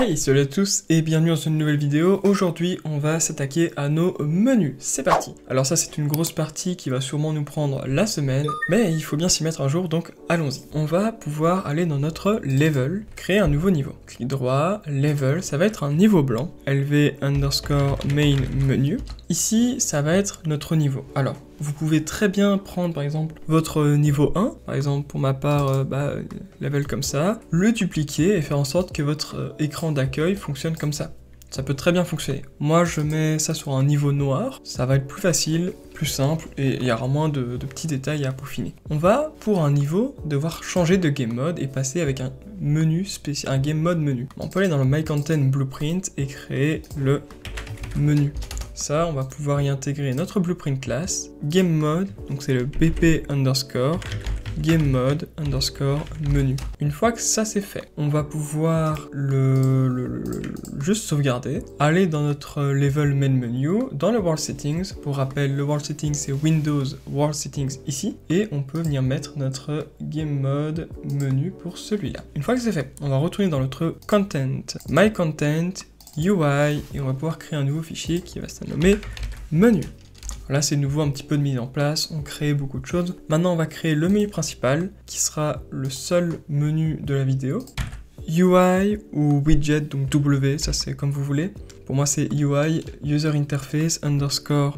Hey, salut à tous et bienvenue dans une nouvelle vidéo. Aujourd'hui, on va s'attaquer à nos menus. C'est parti. Alors ça, c'est une grosse partie qui va sûrement nous prendre la semaine, mais il faut bien s'y mettre un jour, donc allons-y. On va pouvoir aller dans notre level, créer un nouveau niveau. Clic droit, level, ça va être un niveau blanc, lv underscore main menu. Ici, ça va être notre niveau. Alors, vous pouvez très bien prendre par exemple votre niveau 1, par exemple pour ma part, level comme ça, le dupliquer et faire en sorte que votre écran d'accueil fonctionne comme ça. Ça peut très bien fonctionner. Moi je mets ça sur un niveau noir, ça va être plus facile, plus simple et il y aura moins de petits détails à peaufiner. On va pour un niveau devoir changer de game mode et passer avec un menu spécial, un game mode menu. On peut aller dans le My Content Blueprint et créer le menu. Ça, on va pouvoir y intégrer notre blueprint class, game mode, donc c'est le bp underscore, game mode underscore menu. Une fois que ça c'est fait, on va pouvoir juste sauvegarder, aller dans notre level main menu, dans le world settings, pour rappel, le world settings c'est Windows world settings ici, et on peut venir mettre notre game mode menu pour celui-là. Une fois que c'est fait, on va retourner dans notre content, my content, UI, et on va pouvoir créer un nouveau fichier qui va se nommer menu. Là c'est nouveau un petit peu de mise en place, on crée beaucoup de choses. Maintenant on va créer le menu principal qui sera le seul menu de la vidéo. UI ou widget, donc W, ça c'est comme vous voulez. Pour moi c'est UI, user interface underscore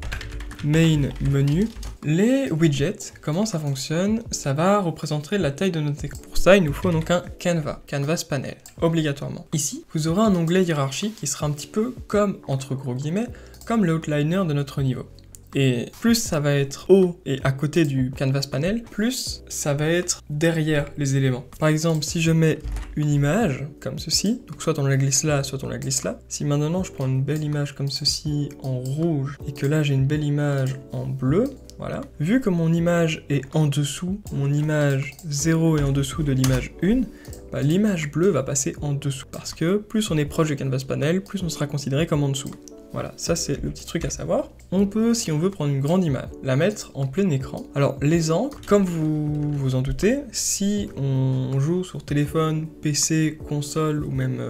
main menu. Les widgets, comment ça fonctionne? Ça va représenter la taille de notre écran. Pour ça, il nous faut donc un canvas panel, obligatoirement. Ici, vous aurez un onglet hiérarchie qui sera un petit peu comme, entre gros guillemets, comme le outliner de notre niveau. Et plus ça va être haut et à côté du canvas panel, plus ça va être derrière les éléments. Par exemple, si je mets une image comme ceci, donc soit on la glisse là, soit on la glisse là. Si maintenant je prends une belle image comme ceci en rouge et que là j'ai une belle image en bleu, voilà. Vu que mon image est en dessous, mon image 0 est en dessous de l'image 1, l'image bleue va passer en dessous. Parce que plus on est proche du canvas panel, plus on sera considéré comme en dessous. Voilà, ça c'est le petit truc à savoir. On peut, si on veut prendre une grande image, la mettre en plein écran. Alors les angles, comme vous vous en doutez, si on joue sur téléphone, PC, console ou même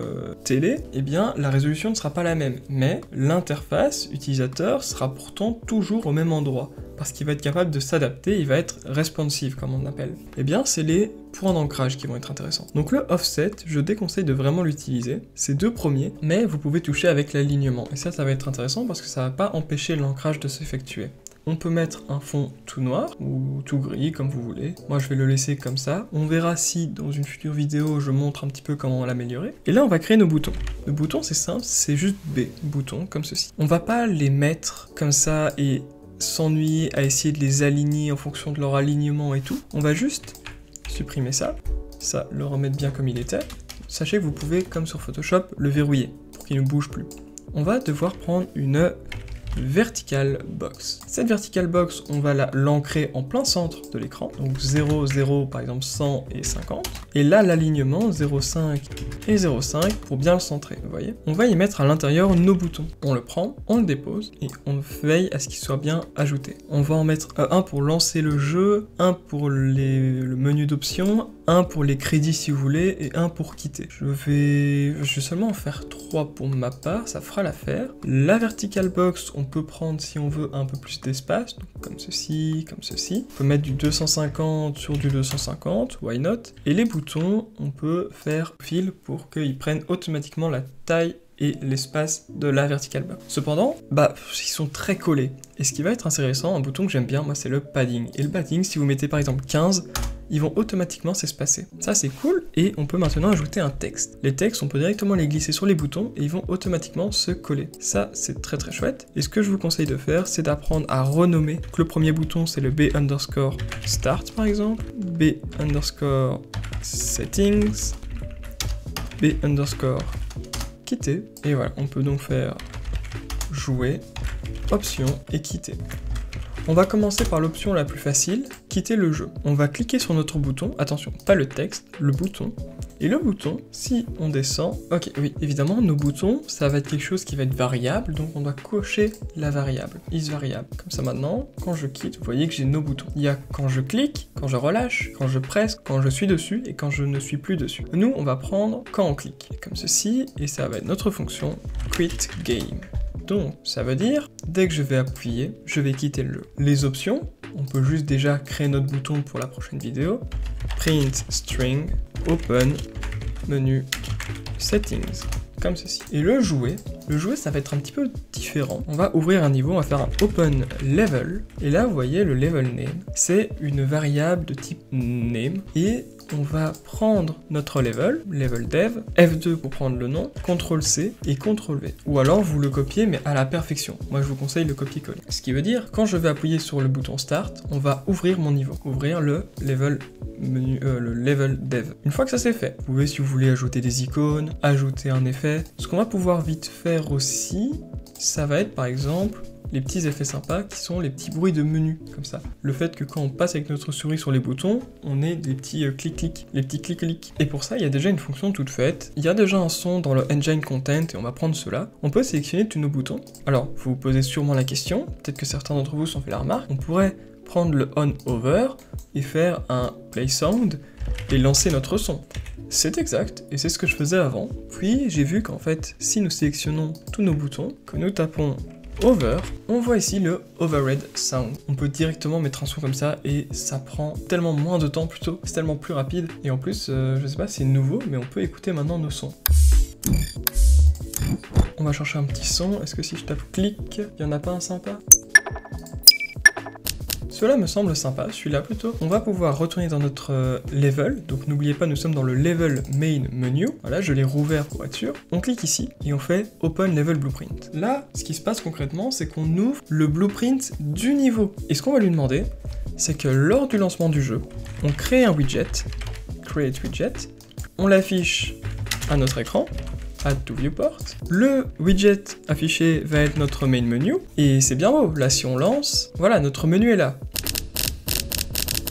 télé, eh bien la résolution ne sera pas la même. Mais l'interface utilisateur sera pourtant toujours au même endroit. Parce qu'il va être capable de s'adapter, il va être responsive comme on appelle. Eh bien c'est les points d'ancrage qui vont être intéressants. Donc le offset, je déconseille de vraiment l'utiliser, ces deux premiers, mais vous pouvez toucher avec l'alignement. Et ça va être intéressant parce que ça va pas empêcher l'ancrage de s'effectuer. On peut mettre un fond tout noir ou tout gris comme vous voulez. Moi je vais le laisser comme ça. On verra si dans une future vidéo je montre un petit peu comment l'améliorer. Et là on va créer nos boutons. Le bouton c'est simple, c'est juste B, bouton comme ceci. On va pas les mettre comme ça et s'ennuyer à essayer de les aligner en fonction de leur alignement et tout. On va juste supprimer ça, le remettre bien comme il était. Sachez que vous pouvez, comme sur Photoshop, le verrouiller pour qu'il ne bouge plus. On va devoir prendre une vertical box. Cette vertical box, on va l'ancrer en plein centre de l'écran, donc 0, 0, par exemple 100 et 50. Et là, l'alignement 0,5 et 0,5 pour bien le centrer, vous voyez. On va y mettre à l'intérieur nos boutons. On le prend, on le dépose et on veille à ce qu'il soit bien ajouté. On va en mettre un pour lancer le jeu, un pour le menu d'options, un pour les crédits si vous voulez et un pour quitter. Je vais seulement en faire 3 pour ma part, ça fera l'affaire. La vertical box, on peut prendre si on veut un peu plus d'espace, comme ceci, comme ceci. On peut mettre du 250 sur du 250, why not. Et les boutons, on peut faire fil pour qu'ils prennent automatiquement la taille et l'espace de la vertical box. Cependant, ils sont très collés. Et ce qui va être intéressant, un bouton que j'aime bien, moi, c'est le padding. Et le padding, si vous mettez par exemple 15, ils vont automatiquement s'espacer. Ça c'est cool, et on peut maintenant ajouter un texte. Les textes, on peut directement les glisser sur les boutons et ils vont automatiquement se coller. Ça c'est très très chouette. Et ce que je vous conseille de faire, c'est d'apprendre à renommer. Donc, le premier bouton c'est le B underscore start par exemple, B underscore settings, B underscore quitter. Et voilà, on peut donc faire jouer, option et quitter. On va commencer par l'option la plus facile, quitter le jeu. On va cliquer sur notre bouton, attention, pas le texte, le bouton, Et le bouton, si on descend, ok, oui, évidemment, nos boutons, ça va être quelque chose qui va être variable, donc on doit cocher la variable, isVariable. Comme ça maintenant, quand je quitte, vous voyez que j'ai nos boutons. Il y a quand je clique, quand je relâche, quand je presse, quand je suis dessus et quand je ne suis plus dessus. Nous, on va prendre quand on clique, comme ceci, et ça va être notre fonction quit game. Donc, ça veut dire, dès que je vais appuyer, je vais quitter le jeu. Les options, on peut juste déjà créer notre bouton pour la prochaine vidéo. Print string, open, menu, settings, comme ceci. Et le jouet, ça va être un petit peu différent. On va ouvrir un niveau, on va faire un open level. Et là, vous voyez, le level name, c'est une variable de type name. Et on va prendre notre level dev, F2 pour prendre le nom, CTRL-C et CTRL-V. Ou alors vous le copiez mais à la perfection. Moi je vous conseille le copier-coller. Ce qui veut dire, quand je vais appuyer sur le bouton Start, on va ouvrir mon niveau, ouvrir le level menu, le level dev. Une fois que ça c'est fait, vous pouvez si vous voulez ajouter des icônes, ajouter un effet. Ce qu'on va pouvoir vite faire aussi, ça va être par exemple les petits effets sympas qui sont les petits bruits de menu, comme ça. Le fait que quand on passe avec notre souris sur les boutons, on ait des petits clic-clic, les petits clic-clic. Et pour ça, il y a déjà une fonction toute faite. Il y a déjà un son dans le engine content et on va prendre cela. On peut sélectionner tous nos boutons. Alors, vous vous posez sûrement la question, peut-être que certains d'entre vous s'en fait la remarque, on pourrait prendre le on-over et faire un play sound et lancer notre son. C'est exact, et c'est ce que je faisais avant. Puis, j'ai vu qu'en fait, si nous sélectionnons tous nos boutons, que nous tapons over, on voit ici le overhead sound. On peut directement mettre un son comme ça et ça prend tellement moins de temps plutôt, c'est tellement plus rapide. Et en plus, je sais pas si c'est nouveau, mais on peut écouter maintenant nos sons. On va chercher un petit son, est-ce que si je tape clic, il y en a pas un sympa ? Cela me semble sympa, celui-là plutôt. On va pouvoir retourner dans notre level, donc n'oubliez pas, nous sommes dans le level main menu. Voilà, je l'ai rouvert pour être sûr. On clique ici et on fait Open Level Blueprint. Là, ce qui se passe concrètement, c'est qu'on ouvre le blueprint du niveau. Et ce qu'on va lui demander, c'est que lors du lancement du jeu, on crée un widget, Create Widget, on l'affiche à notre écran, Add to Viewport. Le widget affiché va être notre main menu, et c'est bien beau, là si on lance, voilà, notre menu est là.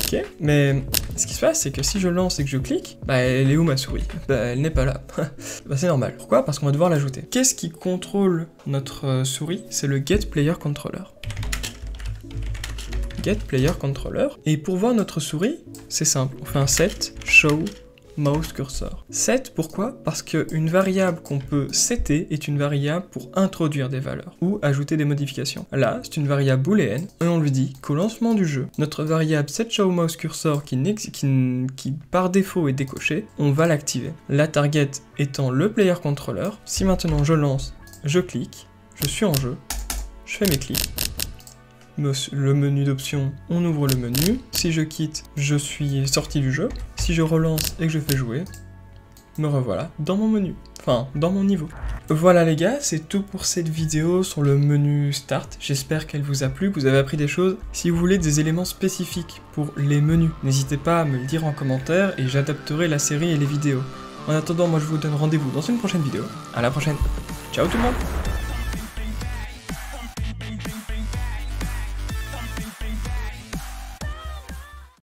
Ok, mais ce qui se passe, c'est que si je lance et que je clique, bah elle est où ma souris? Bah elle n'est pas là. Bah c'est normal. Pourquoi? Parce qu'on va devoir l'ajouter. Qu'est-ce qui contrôle notre souris? C'est le Get Player Controller. Get Player Controller. Et pour voir notre souris, c'est simple, on fait un set show mouse cursor. Set, pourquoi? Parce qu'une variable qu'on peut setter est une variable pour introduire des valeurs ou ajouter des modifications. Là, c'est une variable booléenne et on lui dit qu'au lancement du jeu, notre variable setShowMouseCursor qui par défaut est décochée, on va l'activer. La target étant le player controller. Si maintenant je lance, je clique, je suis en jeu, je fais mes clics. Le menu d'options, on ouvre le menu. Si je quitte, je suis sorti du jeu. Si je relance et que je fais jouer, me revoilà dans mon menu, enfin dans mon niveau. Voilà les gars, c'est tout pour cette vidéo sur le menu Start. J'espère qu'elle vous a plu, que vous avez appris des choses. Si vous voulez des éléments spécifiques pour les menus, n'hésitez pas à me le dire en commentaire et j'adapterai la série et les vidéos. En attendant, moi je vous donne rendez-vous dans une prochaine vidéo. À la prochaine. Ciao tout le monde!